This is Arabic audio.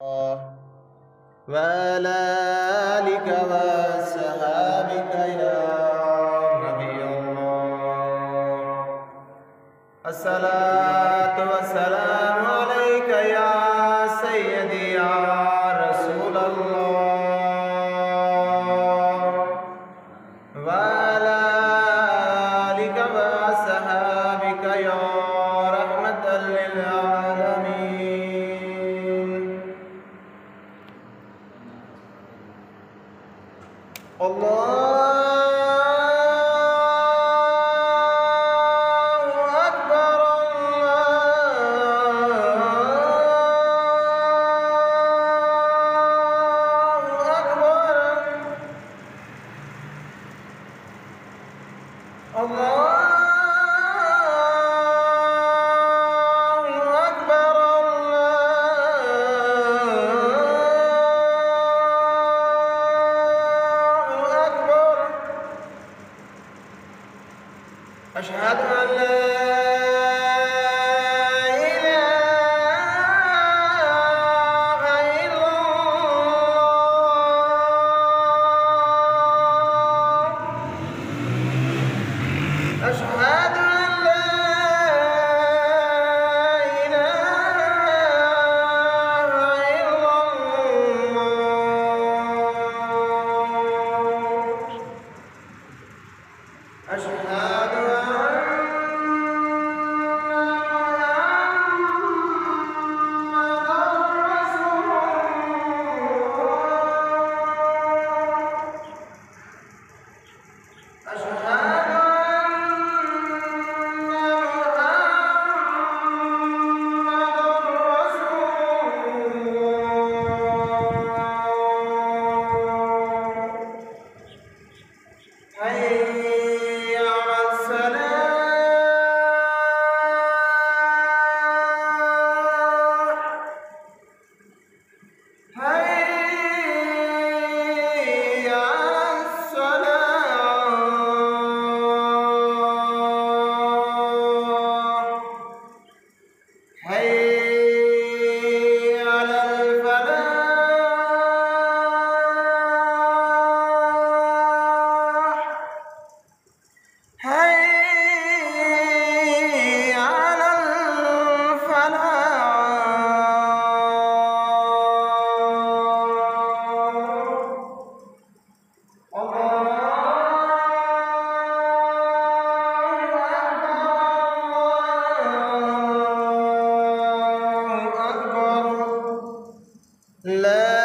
وعلى آلك وصحابك يا نبي الله. الصلاة والسلام عليك يا سيدي يا رسول الله. وعلى آلك وصحابك يا رحمة للعالمين. الله أكبر الله أكبر الله أكبر الله أكبر. أشهد أن لا إله إلا الله. أشهد أن لا إله إلا الله. أشهد أن حي على الصلاة. حي على الصلاة. حي على الفلاح. حي على الفلاح. الله أكبر. لا